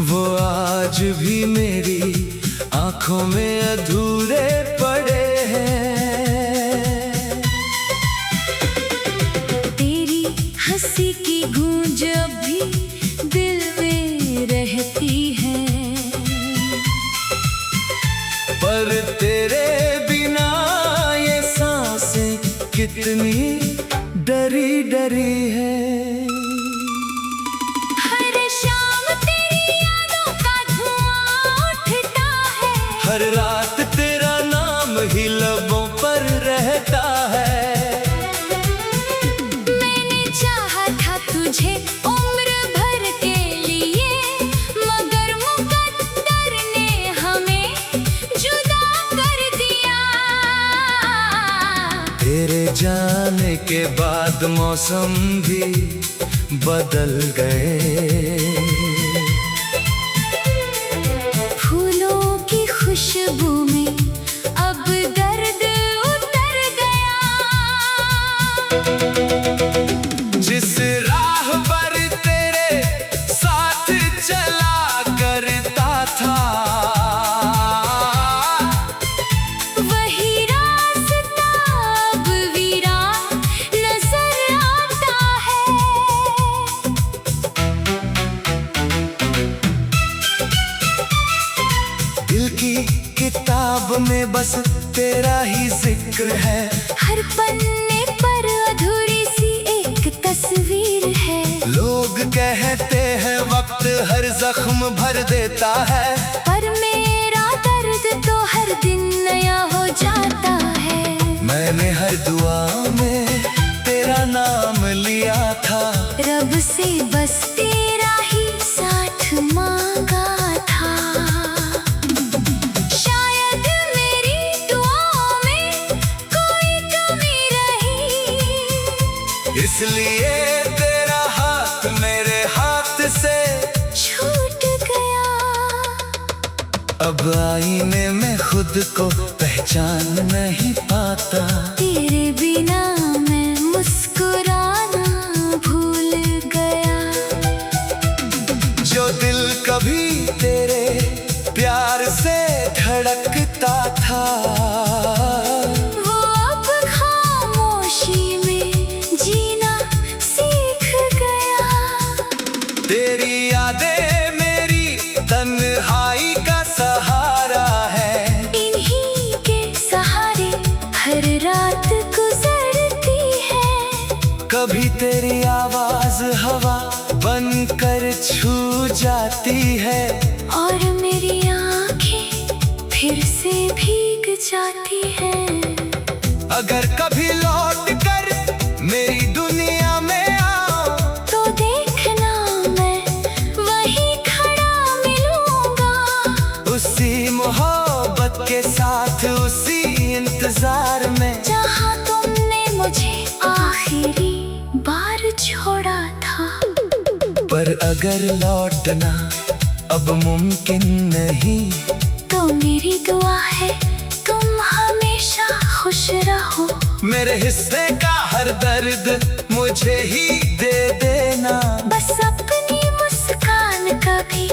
वो आज भी मेरी आंखों में अधूरे पड़े हैं। तेरी हंसी की गूंज अभी दिल में रहती है, पर तेरे बिना ये सांसें कितनी डरी डरी है। हर रात तेरा नाम ही लबों पर रहता है। मैंने चाहा था तुझे उम्र भर के लिए, मगर मुकद्दर ने हमें जुदा कर दिया। तेरे जाने के बाद मौसम भी बदल गए। खुशबू में अब दर्द उतर गया। जिस राह पर तेरे साथ चला करता था, वही रास्ता अब वीरान नजर आता है। दिल की किताब में बस तेरा ही जिक्र है। हर पन्ने पर अधूरी सी एक तस्वीर है। लोग कहते हैं वक्त हर जख्म भर देता है, पर मेरा दर्द तो हर दिन नया हो जाता है। मैंने हर दुआ में तेरा नाम लिया था, रब से बस तेरा ही साथ मांगा था। इसलिए तेरा हाथ मेरे हाथ से छूट गया। अब आईने में खुद को पहचान नहीं पाता। तेरे बिना मैं मुस्कुराना भूल गया। जो दिल कभी तेरे प्यार से धड़कता था, तेरी यादें मेरी तन्हाई का सहारा है। इन्हीं के सहारे हर रात गुजरती है। कभी तेरी आवाज हवा बनकर छू जाती है, और मेरी आंखें फिर से भीग जाती हैं। अगर कभी लौट कर मेरी दुनिया में मोहब्बत के साथ उसी इंतजार में, जहाँ तुमने मुझे आखिरी बार छोड़ा था। पर अगर लौटना अब मुमकिन नहीं, तो मेरी दुआ है तुम हमेशा खुश रहो। मेरे हिस्से का हर दर्द मुझे ही दे देना। बस अपनी मुस्कान कभी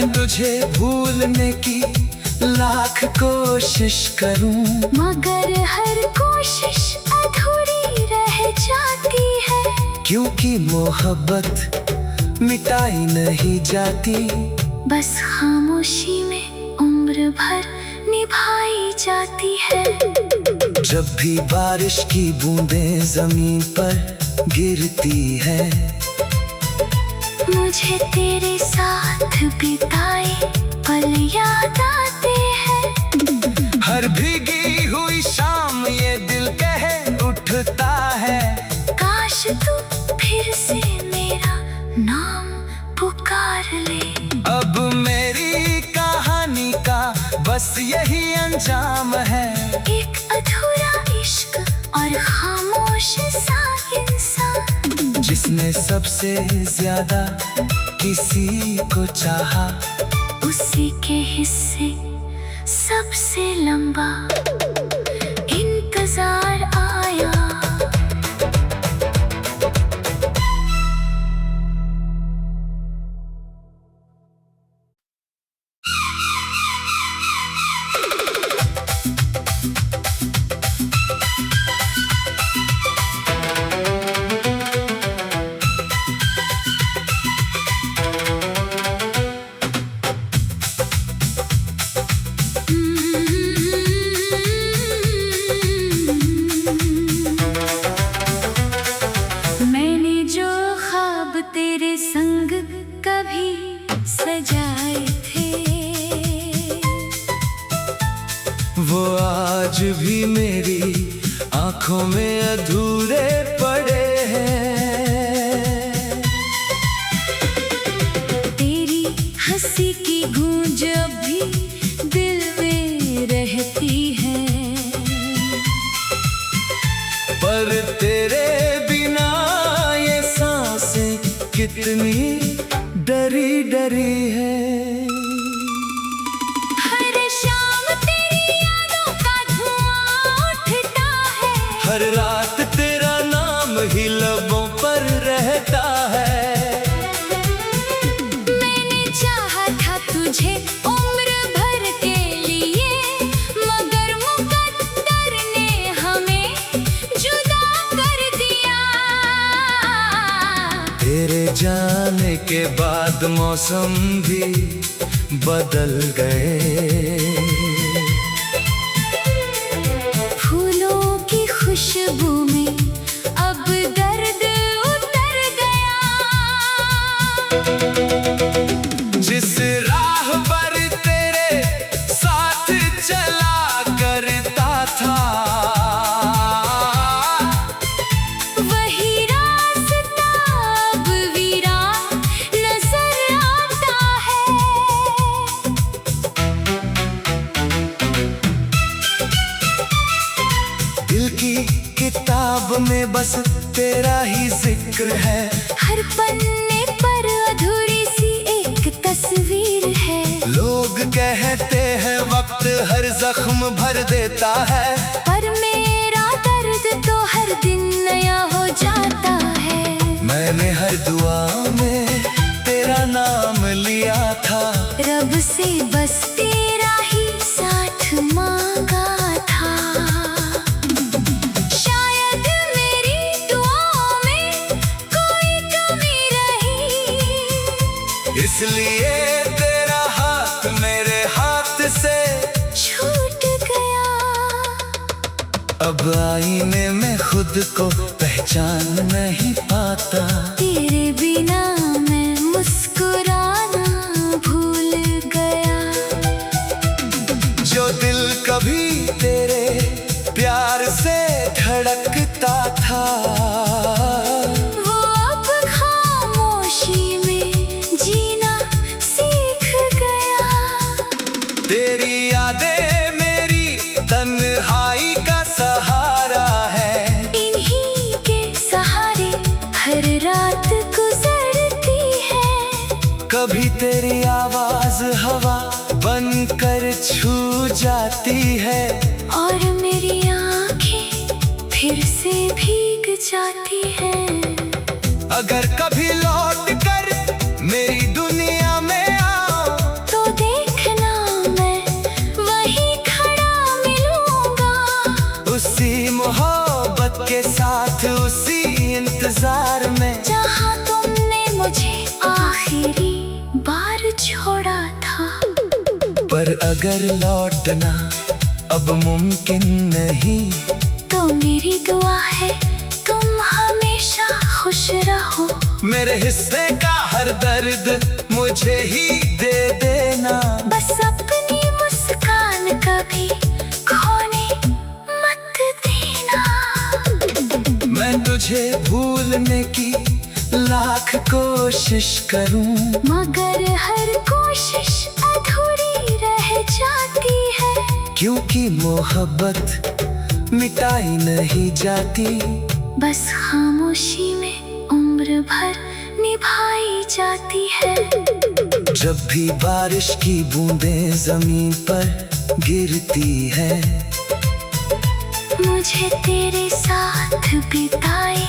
तुझे भूलने की लाख कोशिश करूं, मगर हर कोशिश अधूरी रह जाती है। क्योंकि मोहब्बत मिटाई नहीं जाती, बस खामोशी में उम्र भर निभाई जाती है। जब भी बारिश की बूंदें जमीन पर गिरती है, मुझे तेरे साथ बिताए पल याद आते हैं। हर भीगी हुई शाम ये दिल कह उठता है, काश तू फिर से मेरा नाम पुकार ले। अब मेरी कहानी का बस यही अंजाम है। एक अधूरा इश्क और खामोश सा इंसान, जिसने सबसे ज्यादा किसी को चाहा, उसी के हिस्से सबसे लंबा इंतजार आया। आंखों में अधूरे पड़े हैं। तेरी हंसी की गूंज अभी दिल में रहती है, पर तेरे बिना ये सांसें कितनी डरी डरी है। हर शाम तेरी यादों का धुआं उठता है, हर रात तेरा नाम ही लबों पर रहता है। मैंने चाहा था तुझे उम्र भर के लिए, मगर मुकद्दर ने हमें जुदा कर दिया। तेरे जाने के बाद मौसम भी बदल गए, फूलों की खुशबू में अब दर्द उतर गया। जिस राह पर तेरे साथ चला करता था, वही रास्ता अब वीरान नजर आता है। दिल की किताब में बस तेरा ही जिक्र है, हर पन्ने पर अधूरी सी एक तस्वीर है। लोग कहते हैं वक्त हर जख्म भर देता है, पर मेरा दर्द तो हर दिन नया हो जाता है। मैंने हर दुआ में तेरा नाम लिया था, रब से बस तेरा ही साथ मांगा था। शायद मेरी दुआओं में कोई कमी रही, इसलिए तेरा हाथ मेरे हाथ से छूट गया। अब आईने में खुद को पहचान नहीं पाता। तेरे बिना मैं मुस्कुराना भूल गया। जो दिल कभी तेरे प्यार से धड़कता था, वो अब खामोशी में जीना सीख गया। तेरी यादें मेरी तन्हाई का सहारा है, इन्हीं के सहारे हर रात गुजरती है। कभी तेरी आवाज हवा बनकर छू जाती है, और मेरी आंखें फिर से भीग जाती हैं। अगर कभी लौट कर मेरी दुनिया में आओ, तो देखना मैं वहीं खड़ा मिलूंगा, उसी मोहब्बत के साथ उसी इंतजार में, जहां तुमने मुझे आखिरी बार छोड़ा था। पर अगर लौटना अब मुमकिन नहीं, तो मेरी दुआ है तुम हमेशा खुश रहो। मेरे हिस्से का हर दर्द मुझे ही दे देना, बस अपनी मुस्कान कभी खोने मत देना। मैं तुझे भूलने की लाख कोशिश करूं, मगर हर कोशिश अधूरी रह जाती है। क्योंकि मोहब्बत मिटाई नहीं जाती, बस खामोशी में उम्र भर निभाई जाती है। जब भी बारिश की बूंदें जमीन पर गिरती है, मुझे तेरे साथ बिताए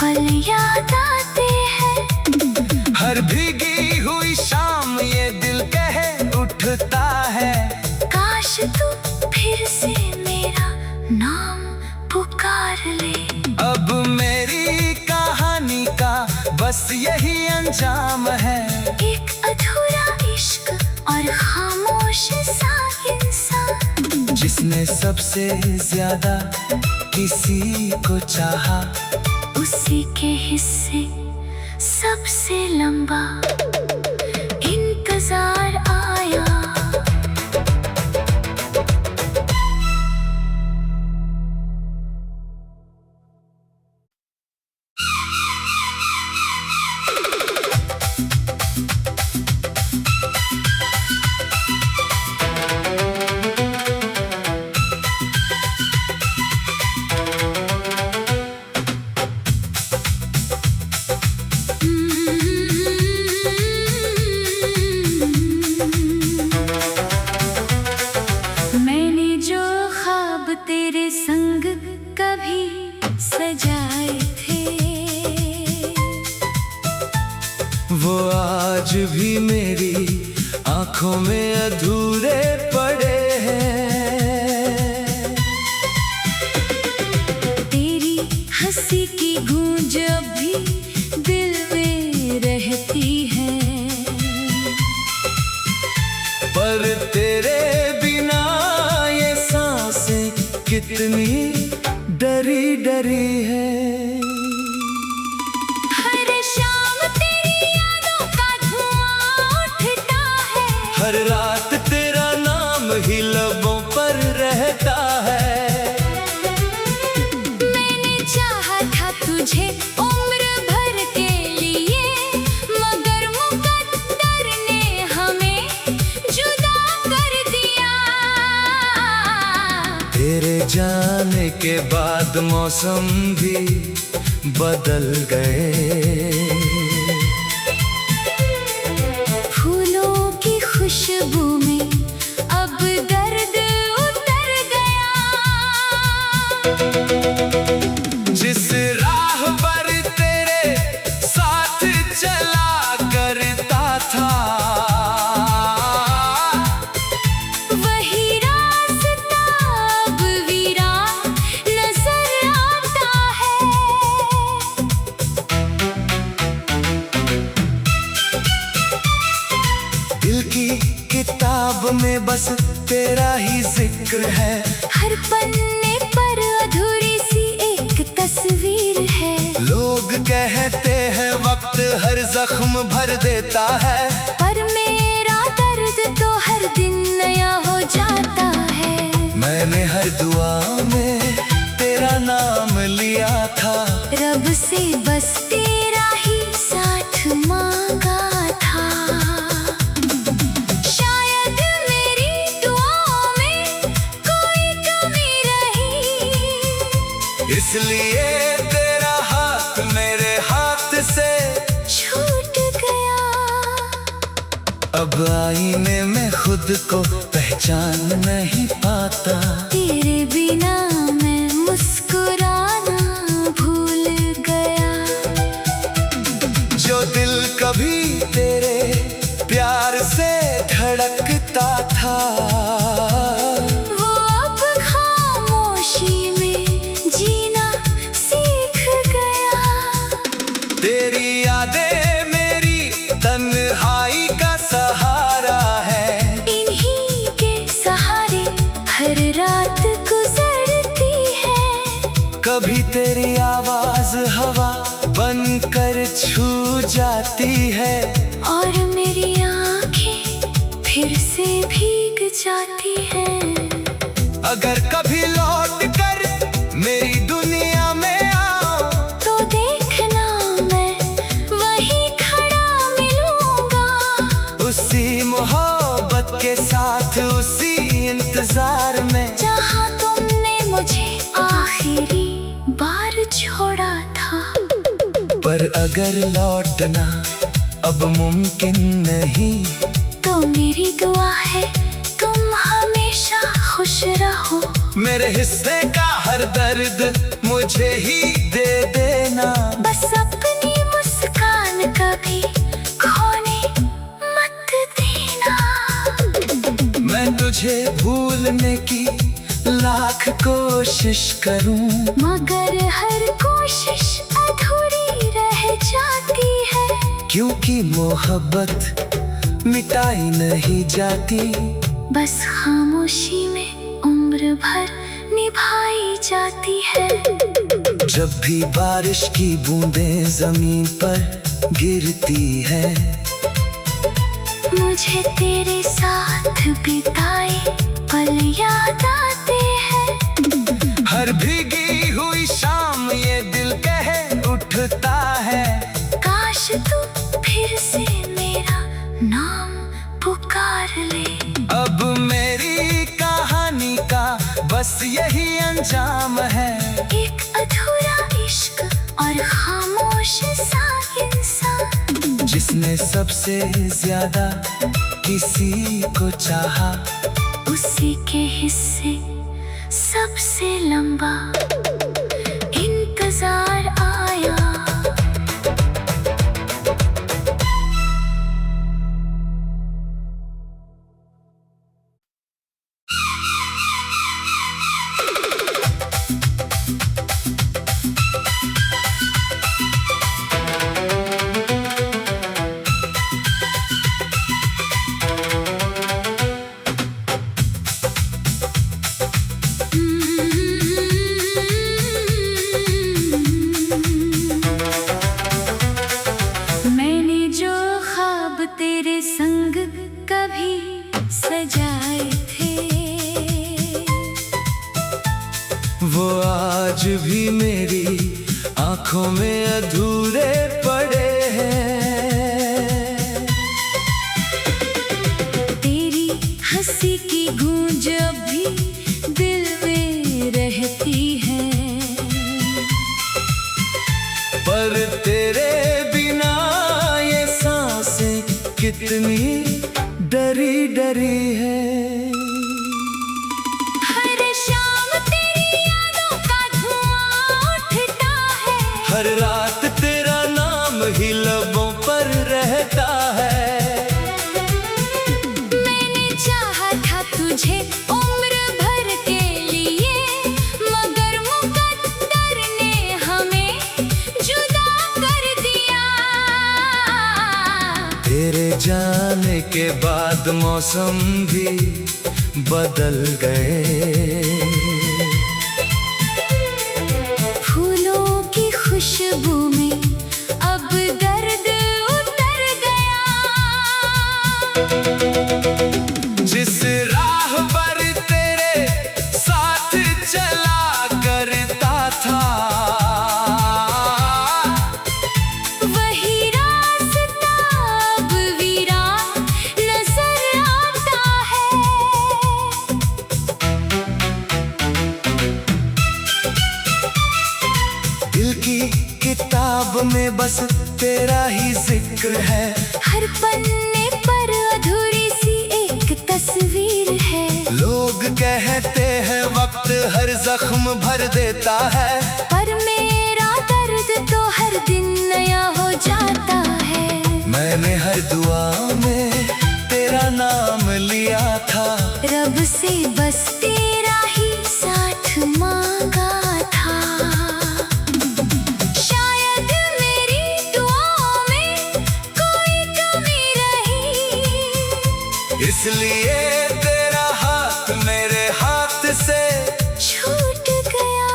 पल याद आते हैं। हर भीगी हुई शाम ये दिल कह उठता है, काश तू फिर से मेरा नाम पुकार ले। अब मेरी कहानी का बस यही अंजाम है, एक अधूरा इश्क और खामोश सा इंसान, जिसने सबसे ज्यादा किसी को चाहा, उसी के हिस्से सबसे लंबा इंतजार आया। सजाए थे। वो आज भी मेरी आंखों में अधूरे पड़े हैं। तेरी हंसी की गूंज अभी दिल में रहती है, पर तेरे बिना ये सांसें कितनी डरी डरी है। हर शाम तेरी यादों का धुआं उठता है, हर रात तेरा नाम ही लबों पर रहता है। मैंने चाहा था तुझे उम्र भर के लिए, मगर मुकद्दर ने हमें जुदा कर दिया। तेरे जाने के बाद मौसम भी बदल गए। फूलों की खुशबू में अब दर्द उतर गया। जिस राह पर तेरे साथ चला करता था, वही रास्ता अब वीरान नजर आता है। दिल की किताब में बस तेरा ही जिक्र है। हर पन्ने पर अधूरी सी एक तस्वीर है। लोग कहते हैं वक्त हर जख्म भर देता है, पर मेरा दर्द तो हर दिन नया हो जाता है। मैंने हर दुआ में तेरा नाम लिया था, रब से बस तेरा ही साथ मांगा था। शायद मेरी दुआओं में कोई कमी रही, इसलिए तेरा हाथ मेरे हाथ से छूट गया। अब आईने में खुद को पहचान नहीं पाता। तेरे बिना मैं मुस्कुराना भूल गया। जो दिल कभी तेरे प्यार से धड़कता था, वो अब खामोशी में जीना सीख गया। तेरी यादें मेरी तन्हाई का सहारा है। इन्हीं के सहारे हर रात गुजरती है। कभी तेरी आवाज हवा बनकर छू जाती है, और मेरी आंखें फिर से भीग जाती हैं। अगर कभी लौट कर मेरी दुनिया में आओ, तो देखना मैं वहीं खड़ा मिलूंगा। उसी मोहब्बत के साथ उसी इंतजार में, जहाँ तुमने मुझे आखिरी बार छोड़ा था। पर अगर लौटना अब मुमकिन नहीं, तो मेरी दुआ है तुम हमेशा खुश रहो। मेरे हिस्से का हर दर्द मुझे ही दे देना। बस अपनी मुस्कान कभी खोने मत देना। मैं तुझे भूलने की लाख कोशिश करूं, मगर हर कोशिश अधूरी रह जाती है। क्योंकि मोहब्बत मिटाई नहीं जाती, बस खामोशी में उम्र भर निभाई जाती है। जब भी बारिश की बूंदें जमीन पर गिरती है, मुझे तेरे साथ बिताए पल याद आते हैं। हर भीगी हुई शाम ये दिल कह उठता है, काश तू फिर से मेरा नाम पुकार ले। अब मेरी कहानी का बस यही अंजाम है। एक अधूरा इश्क और खामोश सा इंसान, जिसने सबसे ज्यादा किसी को चाहा, उसी के हिस्से सबसे लंबा भी मेरी आंखों में अधूरे पड़े हैं। तेरी हंसी की गूंज अब भी दिल में रहती है, पर तेरे बिना ये सांसें कितनी डरी डरी है। हर शाम तेरी यादों का धुआं उठता है, हर रात तेरा नाम ही लबों पर रहता है। मैंने चाहा था तुझे उम्र भर के लिए, मगर मुकद्दर ने हमें जुदा कर दिया। तेरे जाने के बाद मौसम भी बदल गए, फूलों की खुशबू में अब दर्द उतर गया। जिस राह पर तेरे साथ चला करता था, वही रास्ता अब वीरान नजर आता है। दिल की किताब में बस तेरा ही जिक्र है, हर पन्ने पर अधूरी सी एक तस्वीर है। लोग कहते हैं वक्त हर जख्म भर देता है, पर मेरा दर्द तो हर दिन नया हो जाता है। मैंने हर दुआ में तेरा नाम लिया था, रब से बस तेरा ही साथ मांगा था। शायद मेरी दुआओं में कोई कमी रही, इसलिए तेरा हाथ मेरे हाथ से छूट गया।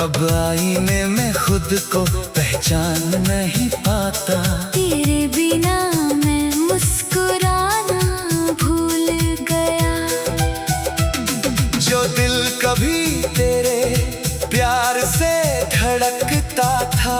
अब आईने में खुद को पहचान नहीं पाता। तेरे बिना मैं मुस्कुराना भूल गया। जो दिल कभी तेरे प्यार से धड़कता था,